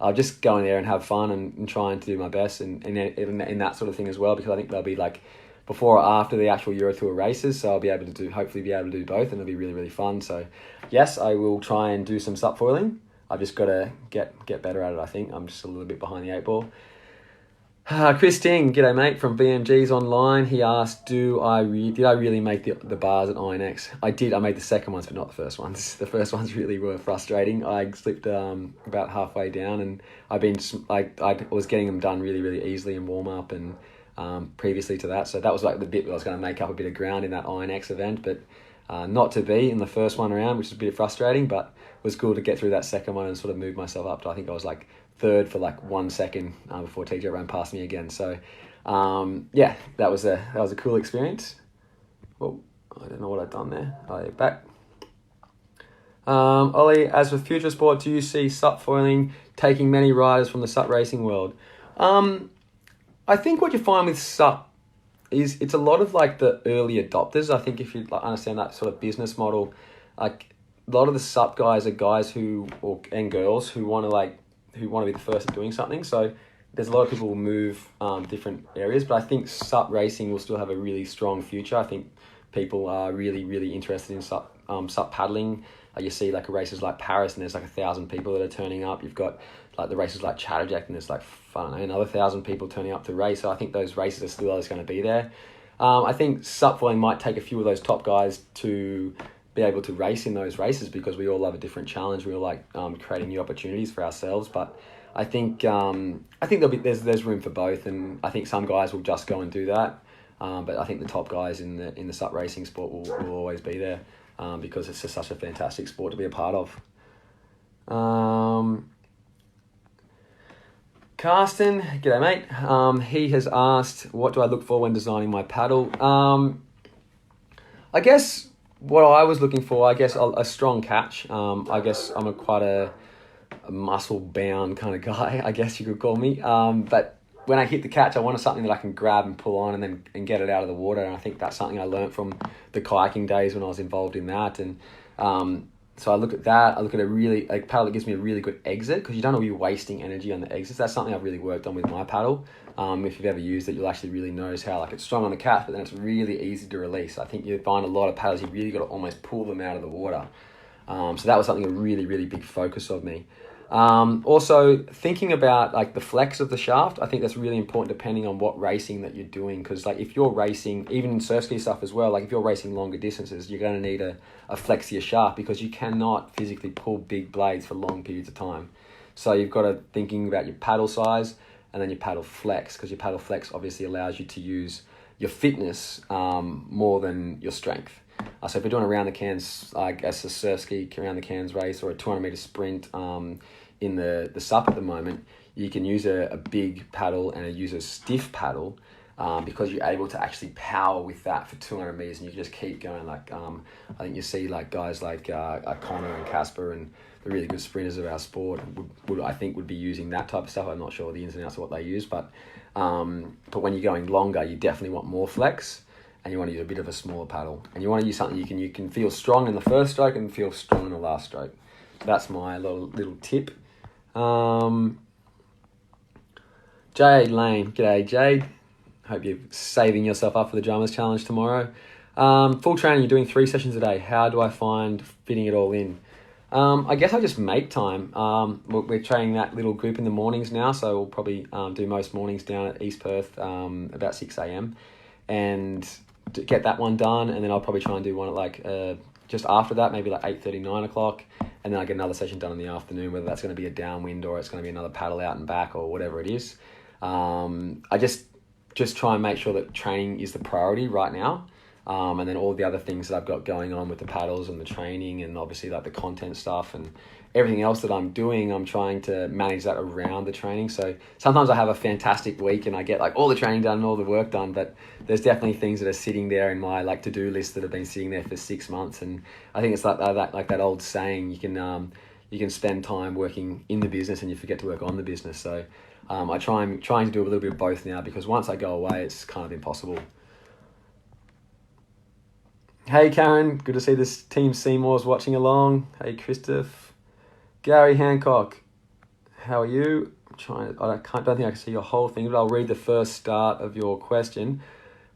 I'll just go in there and have fun and trying to do my best and in that sort of thing as well, because I think they'll be like before or after the actual Euro Tour races, so I'll be able to hopefully be able to do both, and it'll be really, really fun. So yes, I will try and do some supfoiling. I've just got to get better at it, I think. I'm just a little bit behind the eight ball. Chris Ting, g'day mate, from BMG's online. He asked, did I really make the bars at INX? I did. I made the second ones, but not the first ones. The first ones really were frustrating. I slipped about halfway down, and I was getting them done really, really easily in warm up and previously to that. So that was like the bit where I was going to make up a bit of ground in that INX event, but not to be in the first one around, which was a bit frustrating, but it was cool to get through that second one and sort of move myself up to, I think I was like third for like 1 second before TJ ran past me again. So yeah, that was a cool experience. Well, I don't know what I've done there. Back. Ollie, as with future sport, do you see sup foiling taking many riders from the sup racing world? I think what you find with sup is it's a lot of like the early adopters. I think if you understand that sort of business model, like a lot of the sup guys are guys and girls who want to be the first at doing something. So there's a lot of people who move different areas, but I think sup racing will still have a really strong future. I think people are really, really interested in sup paddling. You see like races like Paris, and there's like 1,000 people that are turning up. You've got like the races like Chatterjack, and there's like another 1,000 people turning up to race. So I think those races are still always going to be there. I think sup foiling might take a few of those top guys to be able to race in those races, because we all love a different challenge. We all like creating new opportunities for ourselves. But I think there's room for both, and I think some guys will just go and do that. But I think the top guys in the sup racing sport will always be there, because it's just such a fantastic sport to be a part of. Carsten, g'day mate. He has asked, what do I look for when designing my paddle? I guess what I was looking for, a strong catch. I guess I'm quite a muscle-bound kind of guy, I guess you could call me. But when I hit the catch, I wanted something that I can grab and pull on and get it out of the water. And I think that's something I learned from the kayaking days when I was involved in that. And so I look at that. I look at a paddle that gives me a really good exit, because you don't want to be wasting energy on the exits. That's something I've really worked on with my paddle. If you've ever used it, you'll actually really notice how it's strong on the catch, but then it's really easy to release. I think you find a lot of paddles, you really got to almost pull them out of the water. So that was something a really, really big focus of me. Also thinking about like the flex of the shaft, I think that's really important depending on what racing that you're doing. Because like if you're racing, even in surf ski stuff as well, like if you're racing longer distances, you're going to need a flexier shaft, because you cannot physically pull big blades for long periods of time. So you've got to thinking about your paddle size and then your paddle flex, because your paddle flex obviously allows you to use your fitness more than your strength. So if you're doing a round the cans, I guess a surf ski around the cans race or a 200 meter sprint in the SUP at the moment, you can use a big paddle and use a stiff paddle because you're able to actually power with that for 200 meters, and you can just keep going. Like I think you see like guys like Connor and Casper and the really good sprinters of our sport would be using that type of stuff. I'm not sure the ins and outs of what they use, but when you're going longer, you definitely want more flex. And you want to use a bit of a smaller paddle, and you want to use something you can feel strong in the first stroke and feel strong in the last stroke. So that's my little tip. Jade Lane, g'day Jade. Hope you're saving yourself up for the Drummers Challenge tomorrow. Full training, you're doing 3 sessions a day. How do I find fitting it all in? I guess I just make time. We're training that little group in the mornings now, so we'll probably do most mornings down at East Perth about 6 a.m. and to get that one done, and then I'll probably try and do one at like just after that, maybe like 8:30, 9 o'clock, and then I get another session done in the afternoon, whether that's going to be a downwind or it's going to be another paddle out and back or whatever it is. I just try and make sure that training is the priority right now, and then all the other things that I've got going on with the paddles and the training and obviously like the content stuff and everything else that I'm doing, I'm trying to manage that around the training. So sometimes I have a fantastic week and I get like all the training done and all the work done, but there's definitely things that are sitting there in my like to-do list that have been sitting there for 6 months. And I think it's like that old saying, you can spend time working in the business and you forget to work on the business. So I'm trying to do a little bit of both now, because once I go away, it's kind of impossible. Hey Karen, good to see this Team Seymour's watching along. Hey Christoph. Gary Hancock, how are you? I don't think I can see your whole thing, but I'll read the first start of your question.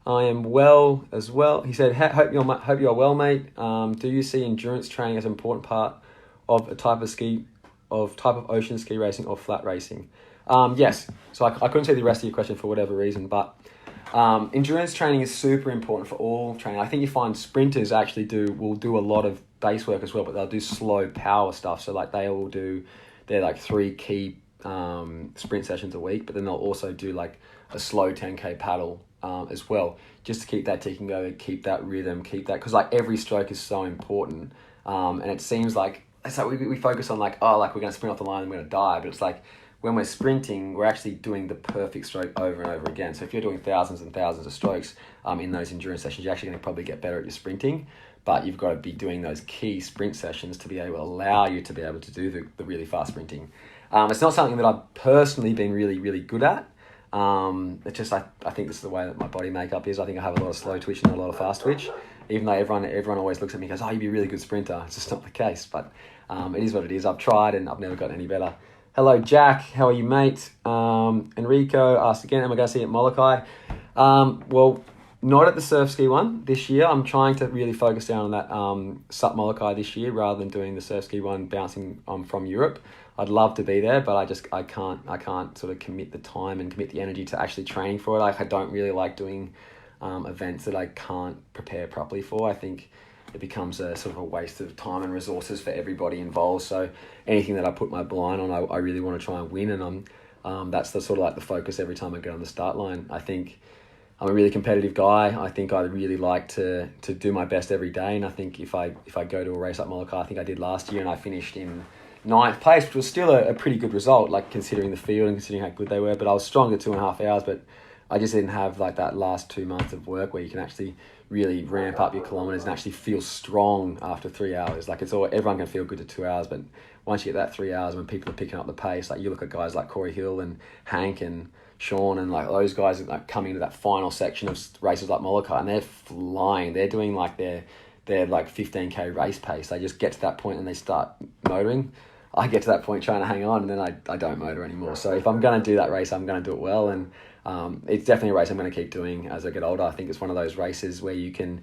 I am well as well. He said, hope you're well, mate. Do you see endurance training as an important part of a type of ocean ski racing or flat racing? Yes. So I couldn't see the rest of your question for whatever reason, but endurance training is super important for all training. I think you find sprinters actually will do a lot of base work as well, but they'll do slow power stuff. So like they will do their like 3 key sprint sessions a week, but then they'll also do like a slow 10k paddle as well, just to keep that ticking over, keep that rhythm, keep that, because like every stroke is so important. And it seems like it's like we focus on like, oh, like we're going to sprint off the line and we're going to die, but it's like when we're sprinting, we're actually doing the perfect stroke over and over again. So if you're doing thousands and thousands of strokes in those endurance sessions, you're actually going to probably get better at your sprinting. But you've got to be doing those key sprint sessions to be able to allow you to be able to do the really fast sprinting. It's not something that I've personally been really, really good at. It's just, I think this is the way that my body makeup is. I think I have a lot of slow twitch and a lot of fast twitch, even though everyone always looks at me and goes, oh, you'd be a really good sprinter. It's just not the case, but it is what it is. I've tried and I've never gotten any better. Hello, Jack. How are you, mate? Enrico asked again, am I going to see you at Molokai? Well, not at the surf ski one this year. I'm trying to really focus down on that SUP Molokai this year rather than doing the surf ski one bouncing from Europe. I'd love to be there, but I can't sort of commit the time and commit the energy to actually training for it. Like I don't really like doing events that I can't prepare properly for. I think it becomes a sort of a waste of time and resources for everybody involved. So anything that I put my blind on, I really want to try and win, and that's the sort of like the focus every time I get on the start line. I think I'm a really competitive guy. I think I really like to do my best every day, and I think if I go to a race like Molokai, I think I did last year, and I finished in 9th place, which was still a pretty good result, like considering the field and considering how good they were. But I was strong at 2.5 hours, but I just didn't have like that last 2 months of work where you can actually really ramp up your kilometers and actually feel strong after 3 hours. Like everyone can feel good to 2 hours, but once you get that 3 hours, when people are picking up the pace, like you look at guys like Corey Hill and Hank and Sean and like those guys are like coming to that final section of races like Molokai, and they're flying. They're doing like their like 15K race pace. They just get to that point and they start motoring. I get to that point trying to hang on, and then I don't motor anymore. So if I'm going to do that race, I'm going to do it well. And it's definitely a race I'm going to keep doing as I get older. I think it's one of those races where you can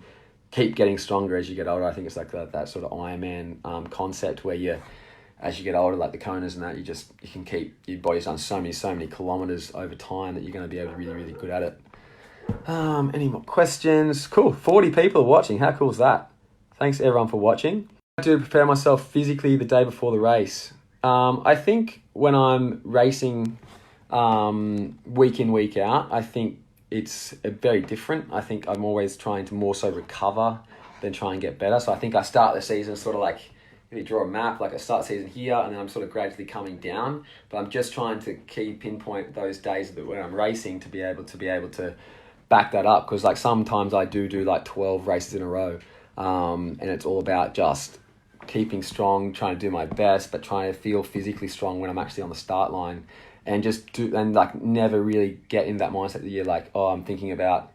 keep getting stronger as you get older. I think it's like that sort of Ironman concept where as you get older, like the Konas and that, you can keep, your body's done so many kilometers over time that you're going to be able to be really, really good at it. Any more questions? Cool. 40 people are watching. How cool is that? Thanks everyone for watching. I do prepare myself physically the day before the race. I think when I'm racing week in, week out, I think it's very different. I think I'm always trying to more so recover than try and get better. So I think I start the season sort of like, if you draw a map, like I start the season here and then I'm sort of gradually coming down, but I'm just trying to pinpoint those days when I'm racing to be able to back that up. Because like sometimes I do like 12 races in a row, and it's all about just keeping strong, trying to do my best, but trying to feel physically strong when I'm actually on the start line, and like never really get in that mindset that you're like, oh, I'm thinking about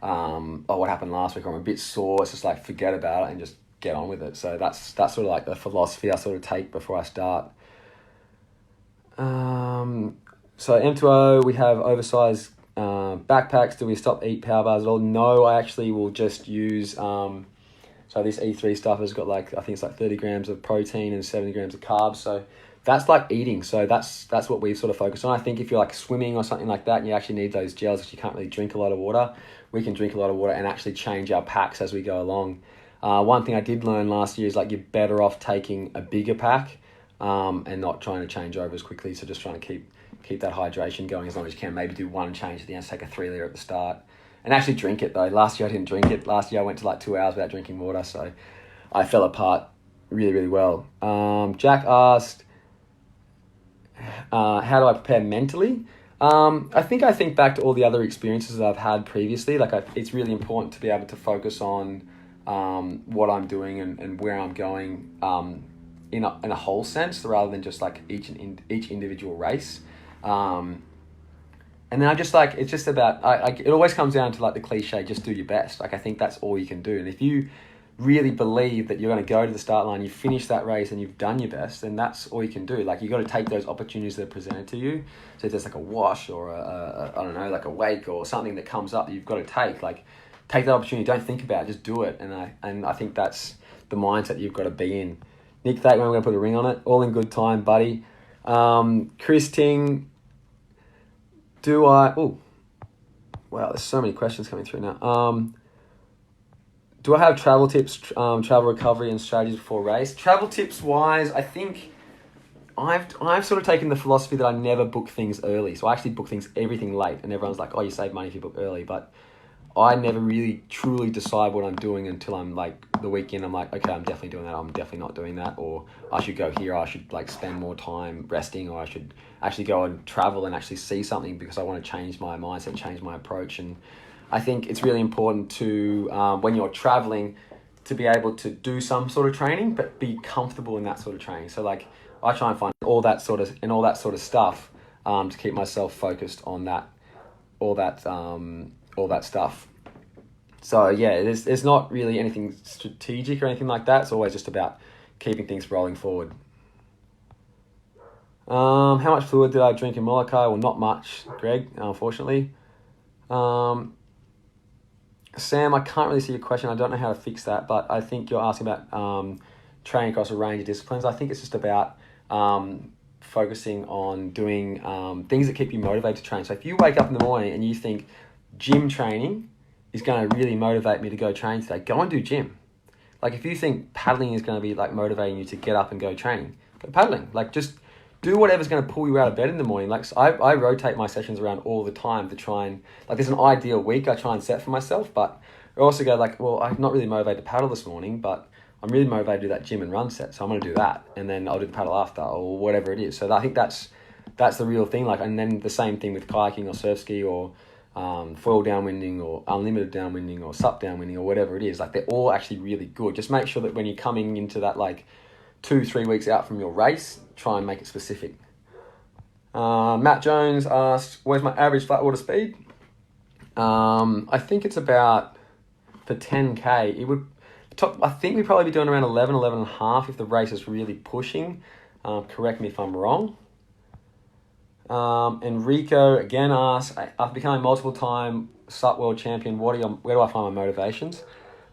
what happened last week, or I'm a bit sore. It's just like forget about it and just get on with it. So that's sort of like the philosophy I sort of take before I start. So M2O, we have oversized backpacks. Do we stop eat power bars at all? No, I actually will just use so this E3 stuff has got like, I think it's like 30 grams of protein and 70 grams of carbs. So that's like eating. So that's what we sort of focus on. I think if you're like swimming or something like that and you actually need those gels because you can't really drink a lot of water, we can drink a lot of water and actually change our packs as we go along. One thing I did learn last year is like you're better off taking a bigger pack and not trying to change over as quickly. So just trying to keep that hydration going as long as you can. Maybe do one change at the end, take a 3 liter at the start. And actually drink it though. Last year I didn't drink it. Last year I went to like 2 hours without drinking water. So I fell apart really, really well. Jack asked, how do I prepare mentally? I think back to all the other experiences that I've had previously. Like it's really important to be able to focus on what I'm doing and where I'm going in a whole sense, rather than just like each individual race. And then I just like, it's just about, it always comes down to like the cliche, just do your best. Like I think that's all you can do. And if you really believe that you're going to go to the start line, you finish that race and you've done your best, then that's all you can do. Like you got to take those opportunities that are presented to you. So if there's like a wash or I don't know, like a wake or something that comes up that you've got to take that opportunity. Don't think about it, just do it. And I think that's the mindset you've got to be in. Nick Thakman, we're going to put a ring on it. All in good time, buddy. Chris Ting, wow, there's so many questions coming through now. Do I have travel tips, travel recovery and strategies before race? Travel tips wise, I think I've sort of taken the philosophy that I never book things early. So I actually book everything late, and everyone's like, oh, you save money if you book early. But I never really truly decide what I'm doing until I'm like the weekend. I'm like, okay, I'm definitely doing that. I'm definitely not doing that. Or I should go here. I should like spend more time resting, or I should actually go and travel and actually see something because I want to change my mindset, change my approach. And I think it's really important to, when you're traveling, to be able to do some sort of training, but be comfortable in that sort of training. So like I try and find all that sort of stuff to keep myself focused on all that stuff. So yeah, it's not really anything strategic or anything like that. It's always just about keeping things rolling forward. How much fluid did I drink in Molokai? Well, not much, Greg, unfortunately. Sam, I can't really see your question. I don't know how to fix that, but I think you're asking about training across a range of disciplines. I think it's just about focusing on doing things that keep you motivated to train. So if you wake up in the morning and you think gym training is going to really motivate me to go train today, go and do gym. Like if you think paddling is going to be like motivating you to get up and go training, go paddling. Like just do whatever's going to pull you out of bed in the morning. Like so I rotate my sessions around all the time to try and, like there's an ideal week I try and set for myself, but I also go like, well, I'm not really motivated to paddle this morning, but I'm really motivated to do that gym and run set. So I'm going to do that. And then I'll do the paddle after or whatever it is. So I think that's the real thing. Like, and then the same thing with kayaking or surf ski or foil downwinding or unlimited downwinding or sup downwinding or whatever it is. Like they're all actually really good. Just make sure that when you're coming into that like 2-3 weeks out from your race, try and make it specific. Matt Jones asked, where's my average flat water speed? I think it's about, for 10K, I think we'd probably be doing around 11 and a half if the race is really pushing. Correct me if I'm wrong. Enrico again asked, after becoming multiple-time SUP world champion, where do I find my motivations?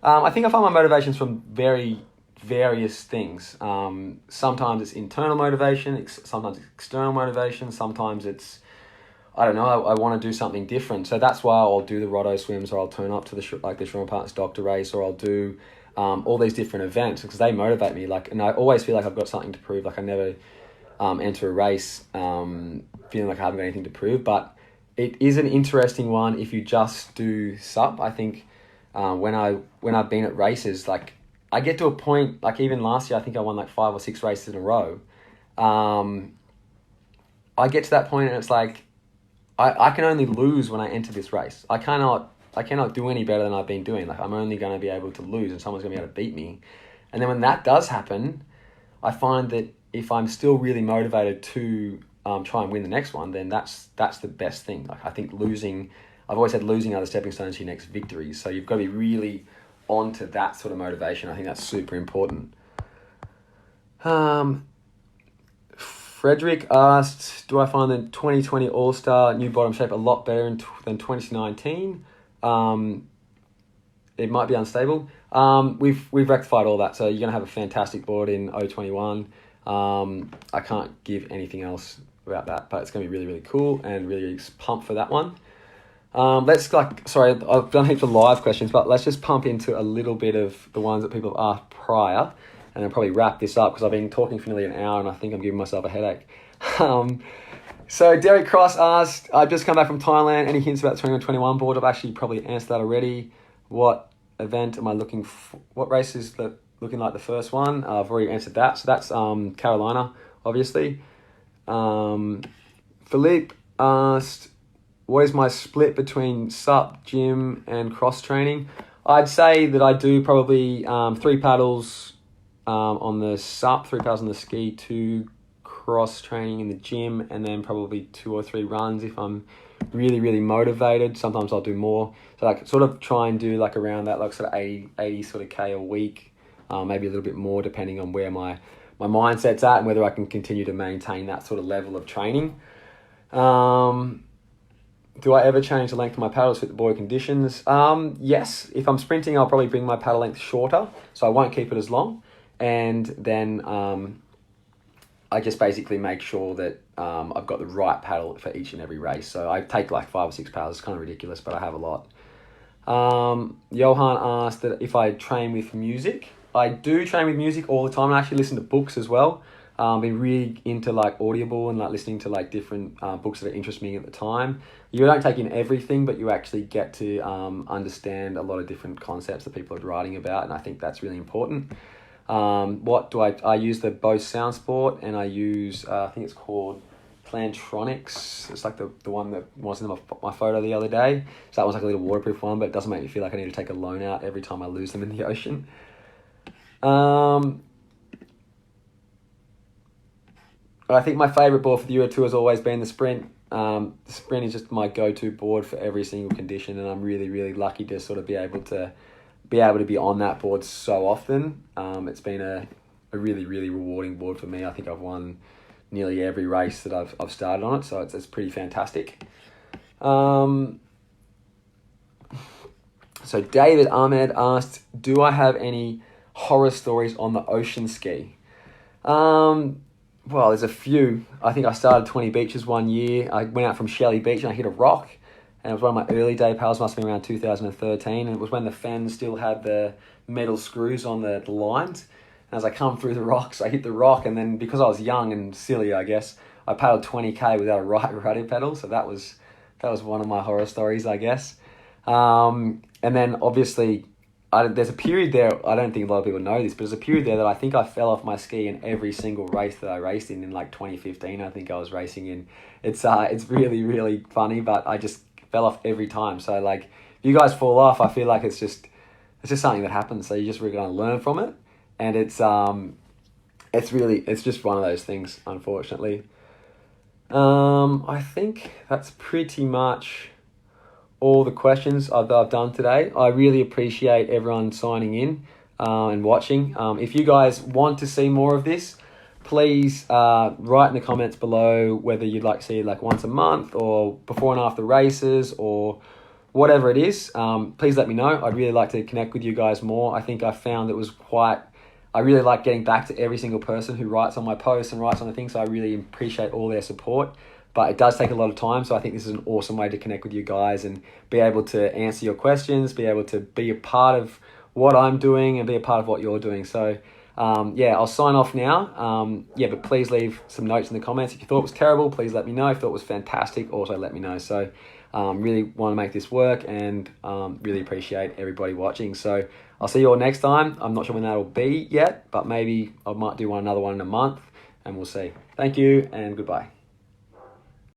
I think I find my motivations from various things. Sometimes it's internal motivation, sometimes it's external motivation, sometimes it's, I don't know, I want to do something different. So that's why I'll do the Rotto swims, or I'll turn up to the Shrimping Partners Doctor race, or I'll do all these different events, because they motivate me. And I always feel like I've got something to prove. I never enter a race feeling like I haven't got anything to prove. But it is an interesting one if you just do SUP. I think when I've been at races, I get to a point, even last year, I think I won 5 or 6 races in a row. I get to that point and it's I can only lose when I enter this race. I cannot do any better than I've been doing. I'm only going to be able to lose and someone's going to be able to beat me. And then when that does happen, I find that if I'm still really motivated to try and win the next one, then that's the best thing. I think losing, I've always said losing are the stepping stones to your next victories. So you've got to be really onto that sort of motivation. I think that's super important. Frederick asked, do I find the 2020 All-Star new bottom shape a lot better than 2019? It might be unstable. We've rectified all that, so you're going to have a fantastic board in 021. I can't give anything else about that, but it's going to be really, really cool and really pumped for that one. Sorry, I've done heaps of live questions, but let's just pump into a little bit of the ones that people have asked prior, and I'll probably wrap this up because I've been talking for nearly an hour and I think I'm giving myself a headache. So Derek Cross asked, I've just come back from Thailand. Any hints about the 2021 board? I've actually probably answered that already. What event am I looking for? What race is looking like the first one? I've already answered that. So that's Carolina, obviously. Philippe asked, what is my split between SUP, gym, and cross training? I'd say that I do probably 3 paddles on the SUP, 3 paddles on the ski, 2 cross training in the gym, and then probably 2 or 3 runs if I'm really, really motivated. Sometimes I'll do more. So sort of try and do around that sort of 80 sort of K a week, maybe a little bit more depending on where my mindset's at and whether I can continue to maintain that sort of level of training. Do I ever change the length of my paddles to fit the board conditions? Yes. If I'm sprinting, I'll probably bring my paddle length shorter, so I won't keep it as long. And then I just basically make sure that I've got the right paddle for each and every race. So I take 5 or 6 paddles. It's kind of ridiculous, but I have a lot. Johan asked that if I train with music. I do train with music all the time. I actually listen to books as well. Been really into Audible and listening to different books that interest me at the time. You don't take in everything, but you actually get to understand a lot of different concepts that people are writing about, and I think that's really important. What do I use the Bose Sound Sport, and I use I think it's called Plantronics. It's the one that was in my photo the other day. So that one's a little waterproof one, but it doesn't make me feel like I need to take a loan out every time I lose them in the ocean. I think my favourite board for the Euro Tour has always been the Sprint. The Sprint is just my go-to board for every single condition, and I'm really, really lucky to sort of be able to be on that board so often. It's been a really, really rewarding board for me. I think I've won nearly every race that I've started on it, so it's pretty fantastic. So David Ahmed asked, do I have any horror stories on the ocean ski? Well, there's a few. I think I started 20 beaches one year. I went out from Shelley Beach and I hit a rock. And it was one of my early day paddles, must have been around 2013. And it was when the fens still had the metal screws on the lines. And as I come through the rocks, I hit the rock. And then because I was young and silly, I guess, I paddled 20K without a right pedal. So that was one of my horror stories, I guess. And then obviously, there's a period there, I don't think a lot of people know this, but there's a period there that I think I fell off my ski in every single race that I raced in 2015, I think I was racing in. It's really, really funny, but I just fell off every time. So if you guys fall off, I feel like it's just something that happens. So you just really got to learn from it. And it's it's just one of those things, unfortunately. I think that's pretty much all the questions I've done today. I really appreciate everyone signing in and watching. If you guys want to see more of this, please write in the comments below whether you'd like to see like once a month or before and after races or whatever it is. Please let me know. I'd really like to connect with you guys more. I think I found it was I really like getting back to every single person who writes on my posts and writes on the things, so I really appreciate all their support. But it does take a lot of time, so I think this is an awesome way to connect with you guys and be able to answer your questions, be able to be a part of what I'm doing and be a part of what you're doing. So I'll sign off now. But please leave some notes in the comments. If you thought it was terrible, please let me know. If you thought it was fantastic, also let me know. So really want to make this work and really appreciate everybody watching. So I'll see you all next time. I'm not sure when that'll be yet, but maybe I might do another one in a month and we'll see. Thank you and goodbye.